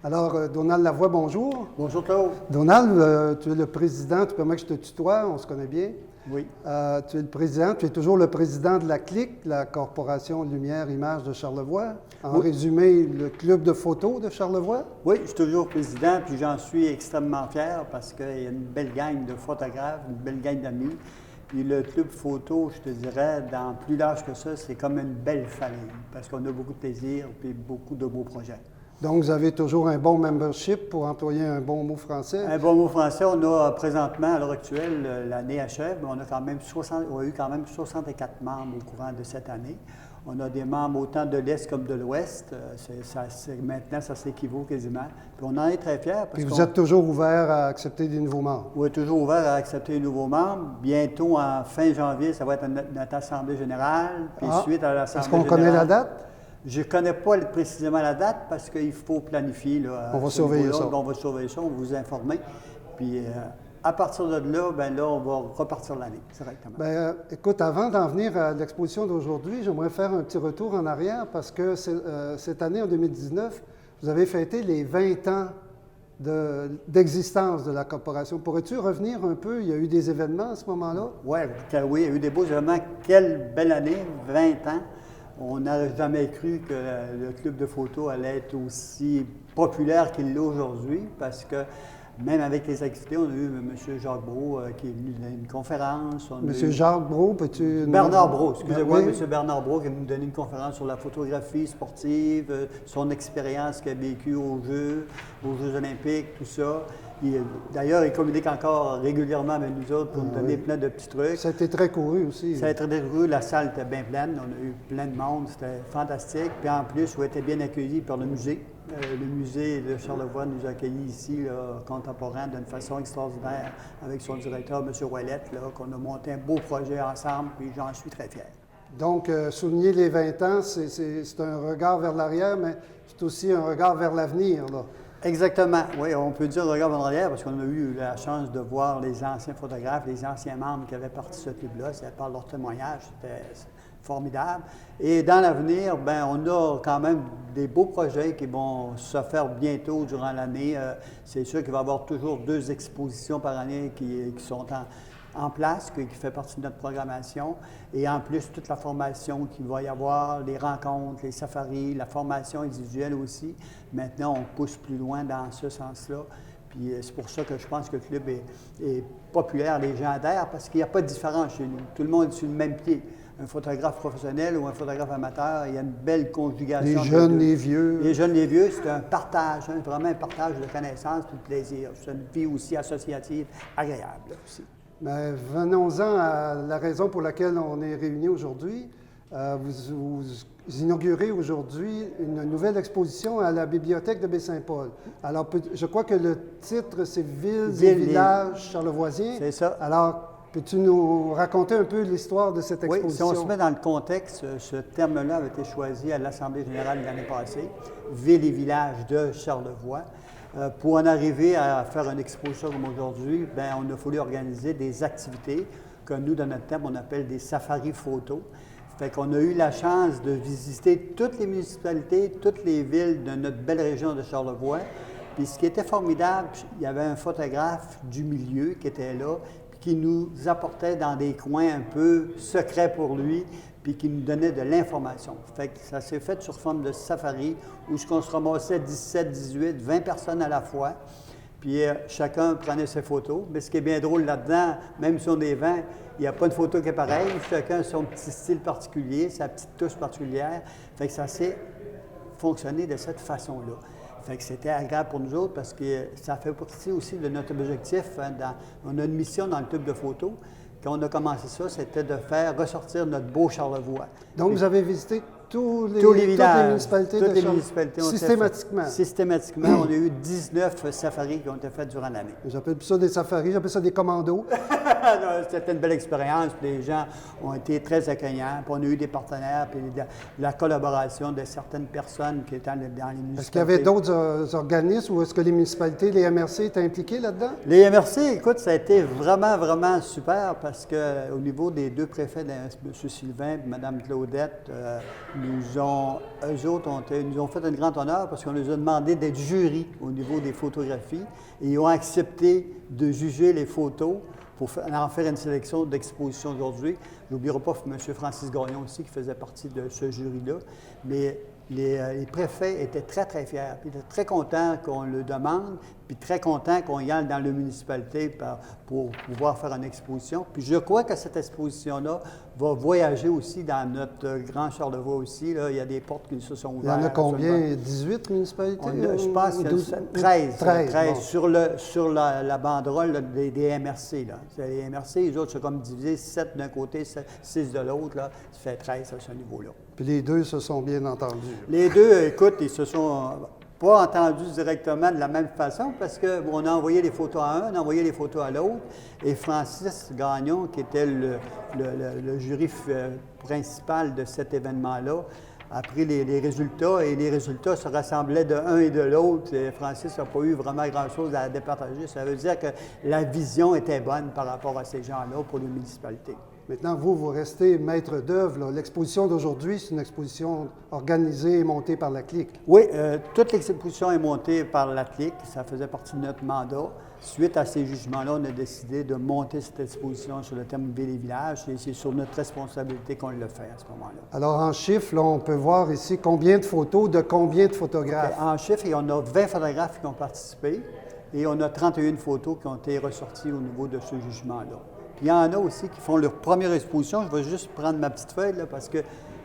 Alors, Donald Lavoie, bonjour. Bonjour Claude. Donald, tu es le président, tu permets que je te tutoie, on se connaît bien. Oui. Tu es le président, tu es toujours le président de la CLIC, la Corporation Lumière Images de Charlevoix. En résumé, le club de photos de Charlevoix. Oui, je suis toujours président, puis j'en suis extrêmement fier parce qu'il y a une belle gang de photographes, une belle gang d'amis. Puis le club photo, je te dirais, dans plus large que ça, c'est comme une belle famille parce qu'on a beaucoup de plaisir et beaucoup de beaux projets. Donc, vous avez toujours un bon membership, pour employer un bon mot français. Un bon mot français, on a présentement, à l'heure actuelle, l'année achève, mais on a eu quand même 64 membres au courant de cette année. On a des membres autant de l'Est comme de l'Ouest. Maintenant, ça s'équivaut quasiment. Puis on en est très fiers. Puis vous êtes toujours ouvert à accepter des nouveaux membres? Oui, toujours ouvert à accepter des nouveaux membres. Bientôt, en fin janvier, ça va être notre Assemblée générale. Puis suite à l'Assemblée générale... Est-ce qu'on connaît la date? Je ne connais pas précisément la date parce qu'il faut planifier. Là, on va surveiller ça. On va surveiller ça, on va vous informer. Puis à partir de là, on va repartir l'année directement. Bien, écoute, avant d'en venir à l'exposition d'aujourd'hui, j'aimerais faire un petit retour en arrière parce que cette année, en 2019, vous avez fêté les 20 ans d'existence de la corporation. Pourrais-tu revenir un peu? Il y a eu des événements à ce moment-là? Oui, il y a eu des beaux événements. Quelle belle année, 20 ans. On n'a jamais cru que le club de photo allait être aussi populaire qu'il l'est aujourd'hui parce que même avec les activités, on a eu M. Jacques Brault qui est venu donner une conférence. M. Jacques Brault, peux-tu... Bernard Brault, excusez-moi, M. Bernard Brault qui est venu donner une conférence sur la photographie sportive, son expérience qu'il a vécue aux Jeux olympiques, tout ça. D'ailleurs, il communique encore régulièrement avec nous autres pour nous donner plein de petits trucs. Ça a été très couru aussi. Ça a été très couru. La salle était bien pleine. On a eu plein de monde. C'était fantastique. Puis en plus, on a été bien accueillis par le musée. Le musée de Charlevoix nous a accueillis ici, là, contemporain, d'une façon extraordinaire, avec son directeur, M. Ouellette, qu'on a monté un beau projet ensemble, puis j'en suis très fier. Donc, souligner les 20 ans, c'est un regard vers l'arrière, mais c'est aussi un regard vers l'avenir, là. Exactement. Oui, on peut dire regard en arrière parce qu'on a eu la chance de voir les anciens photographes, les anciens membres qui avaient parti de ce club-là. Ça par leur témoignage, c'était formidable. Et dans l'avenir, on a quand même des beaux projets qui vont se faire bientôt durant l'année. C'est sûr qu'il va y avoir toujours 2 expositions par année qui sont en place, qui fait partie de notre programmation. Et en plus, toute la formation qu'il va y avoir, les rencontres, les safaris, la formation individuelle aussi. Maintenant, on pousse plus loin dans ce sens-là. Puis c'est pour ça que je pense que le club est populaire, légendaire, parce qu'il n'y a pas de différence chez nous. Tout le monde est sur le même pied. Un photographe professionnel ou un photographe amateur, il y a une belle conjugation. Les jeunes, les vieux. Les jeunes, les vieux, c'est un partage, vraiment un partage de connaissances et de plaisir. C'est une vie aussi associative agréable aussi. Mais venons-en à la raison pour laquelle on est réunis aujourd'hui. Vous inaugurez aujourd'hui une nouvelle exposition à la bibliothèque de Baie-Saint-Paul. Alors, je crois que le titre, c'est Villes et villages charlevoisiens. C'est ça. Alors, peux-tu nous raconter un peu l'histoire de cette exposition? Oui, si on se met dans le contexte, ce terme-là avait été choisi à l'Assemblée générale de l'année passée, Villes et villages de Charlevoix. Pour en arriver à faire une exposition comme aujourd'hui, on a fallu organiser des activités que nous, dans notre terme, on appelle des safaris photos. Fait qu'on a eu la chance de visiter toutes les municipalités, toutes les villes de notre belle région de Charlevoix. Puis ce qui était formidable, il y avait un photographe du milieu qui était là, puis qui nous apportait dans des coins un peu secrets pour lui, puis qui nous donnait de l'information. Fait que ça s'est fait sur forme de safari, où on se ramassait 17, 18, 20 personnes à la fois, puis chacun prenait ses photos. Mais ce qui est bien drôle là-dedans, même si on est 20, il n'y a pas de photo qui est pareille. Chacun a son petit style particulier, sa petite touche particulière. Fait que ça s'est fonctionné de cette façon-là. Fait que c'était agréable pour nous autres parce que ça fait partie aussi de notre objectif. On a une mission dans le club de photos. Quand on a commencé ça, c'était de faire ressortir notre beau Charlevoix. Donc, vous avez visité tous les villages, toutes les municipalités systématiquement. Systématiquement, on a eu 19 safaris qui ont été faits durant l'année. J'appelle plus ça des safaris, j'appelle ça des commandos. C'était une belle expérience, puis les gens ont été très accueillants, puis on a eu des partenaires, puis la collaboration de certaines personnes qui étaient dans les municipalités. Est-ce qu'il y avait d'autres organismes ou est-ce que les municipalités, les MRC étaient impliqués là-dedans? Les MRC, écoute, ça a été vraiment, vraiment super parce qu'au niveau des 2 préfets, M. Sylvain et Mme Claudette, eux autres nous ont fait un grand honneur parce qu'on leur a demandé d'être jury au niveau des photographies et ils ont accepté de juger les photos pour en faire une sélection d'exposition aujourd'hui. Je n'oublierai pas M. Francis Gagnon aussi qui faisait partie de ce jury-là, mais les préfets étaient très, très fiers. Ils étaient très contents qu'on le demande, puis très contents qu'on y aille dans la municipalité pour pouvoir faire une exposition. Puis je crois que cette exposition-là va voyager aussi dans notre grand Charlevoix aussi. Là. Il y a des portes qui se sont ouvertes. Il y en a combien? 18 municipalités? Je pense qu'il y a 13 bon. sur la banderole des MRC. Là. Les MRC, les autres, c'est comme divisé 7 d'un côté, 6 de l'autre. Là. Ça fait 13 à ce niveau-là. Puis les deux se sont bien entendus. Les deux, écoute, ils se sont pas entendus directement de la même façon parce qu'on a envoyé les photos à un, on a envoyé les photos à l'autre. Et Francis Gagnon, qui était le jury principal de cet événement-là, a pris les résultats et les résultats se rassemblaient de un et de l'autre. Et Francis n'a pas eu vraiment grand-chose à départager. Ça veut dire que la vision était bonne par rapport à ces gens-là pour les municipalités. Maintenant, vous restez maître d'œuvre. L'exposition d'aujourd'hui, c'est une exposition organisée et montée par la CLIC. Oui, toute l'exposition est montée par la CLIC. Ça faisait partie de notre mandat. Suite à ces jugements-là, on a décidé de monter cette exposition sur le thème Ville et Village et c'est sur notre responsabilité qu'on le fait à ce moment-là. Alors, en chiffres, là, on peut voir ici combien de photos de combien de photographes. Okay. En chiffres, on a 20 photographes qui ont participé et on a 31 photos qui ont été ressorties au niveau de ce jugement-là. Il y en a aussi qui font leur première exposition. Je vais juste prendre ma petite feuille là, parce que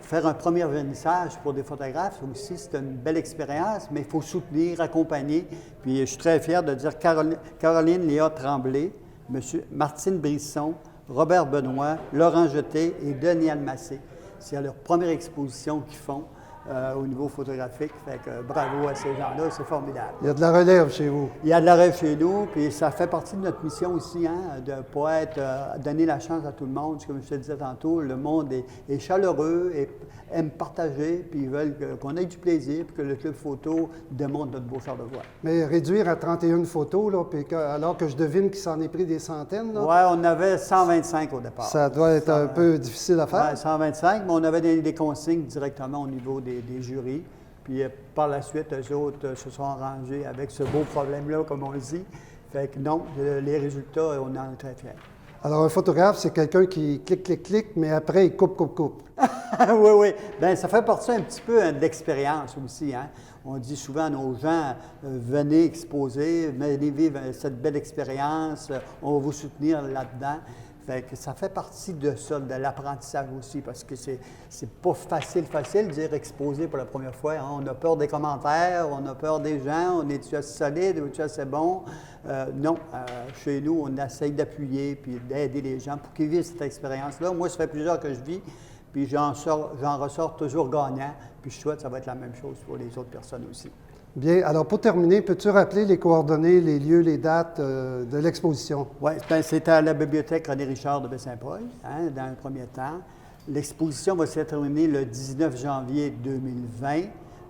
faire un premier vernissage pour des photographes aussi, c'est une belle expérience, mais il faut soutenir, accompagner. Puis je suis très fier de dire Caroline Léa Tremblay, M. Martine Brisson, Robert Benoît, Laurent Jeté et Denis Almacé. C'est leur première exposition qu'ils font au niveau photographique. Fait que bravo à ces gens-là, c'est formidable. Il y a de la relève chez vous. Il y a de la relève chez nous, puis ça fait partie de notre mission aussi, hein, de ne pas donner la chance à tout le monde. Comme je te disais tantôt, le monde est chaleureux et aime partager, puis ils veulent qu'on ait du plaisir, puis que le club photo démontre notre beau Charlevoix. Mais réduire à 31 photos, là, puis alors que je devine qu'il s'en est pris des centaines. Oui, on avait 125 au départ. Ça doit être un peu difficile à faire. Oui, 125, mais on avait des consignes directement au niveau des jurys. Puis par la suite, eux autres se sont arrangés avec ce beau problème-là, comme on le dit. Fait que non, les résultats, on en est très fiers. Alors, un photographe, c'est quelqu'un qui clique, mais après, il coupe. Oui, oui. Bien, ça fait partie un petit peu de l'expérience aussi. Hein? On dit souvent à nos gens, venez exposer, venez vivre cette belle expérience, on va vous soutenir là-dedans. Fait que ça fait partie de ça, de l'apprentissage aussi, parce que c'est pas facile de dire exposer pour la première fois. Hein? On a peur des commentaires, on a peur des gens, on est-tu assez solide, on est-tu assez bon? Non, chez nous, on essaye d'appuyer puis d'aider les gens pour qu'ils vivent cette expérience-là. Moi, ça fait plusieurs que je vis, puis j'en ressors toujours gagnant, puis je souhaite que ça va être la même chose pour les autres personnes aussi. Bien. Alors, pour terminer, peux-tu rappeler les coordonnées, les lieux, les dates de l'exposition? Oui, c'est à la bibliothèque René Richard de Baie-Saint-Paul, hein, dans un premier temps. L'exposition va se terminer le 19 janvier 2020,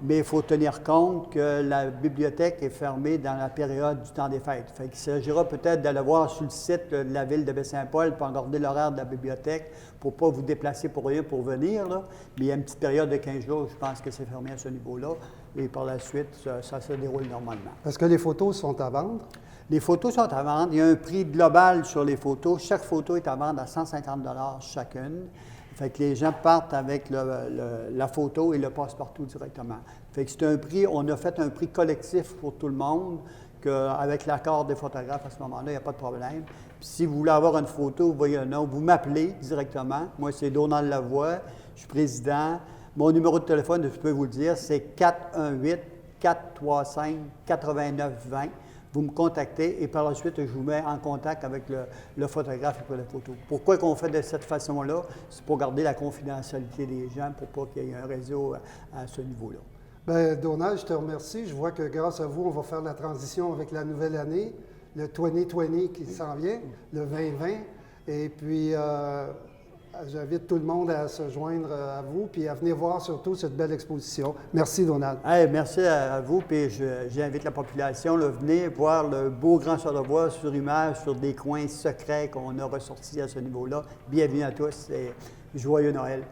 mais il faut tenir compte que la bibliothèque est fermée dans la période du temps des fêtes. Fait qu'il s'agira peut-être d'aller voir sur le site de la ville de Baie-Saint-Paul pour regarder l'horaire de la bibliothèque pour ne pas vous déplacer pour rien pour venir. Là. Mais il y a une petite période de 15 jours, je pense que c'est fermé à ce niveau-là. Et par la suite, ça se déroule normalement. Est-ce que les photos sont à vendre? Les photos sont à vendre. Il y a un prix global sur les photos. Chaque photo est à vendre à 150 $ chacune. Fait que les gens partent avec la photo et le passe-partout directement. Fait que c'est un prix, on a fait un prix collectif pour tout le monde, qu'avec l'accord des photographes à ce moment-là, il n'y a pas de problème. Puis si vous voulez avoir une photo, vous voyez un nom, vous m'appelez directement. Moi, c'est Donald Lavoie, je suis président. Mon numéro de téléphone, je peux vous le dire, c'est 418-435-8920. Vous me contactez et par la suite, je vous mets en contact avec le photographe pour la photo. Pourquoi qu'on fait de cette façon-là? C'est pour garder la confidentialité des gens, pour pas qu'il y ait un réseau à ce niveau-là. Bien, Donald, je te remercie. Je vois que grâce à vous, on va faire la transition avec la nouvelle année, le 2020 qui s'en vient, le 2020. Et puis, j'invite tout le monde à se joindre à vous puis à venir voir surtout cette belle exposition. Merci, Donald. Hey, merci à vous, puis j'invite la population, là, venez voir le beau Grand Charlevoix sur image, sur des coins secrets qu'on a ressortis à ce niveau-là. Bienvenue à tous et joyeux Noël.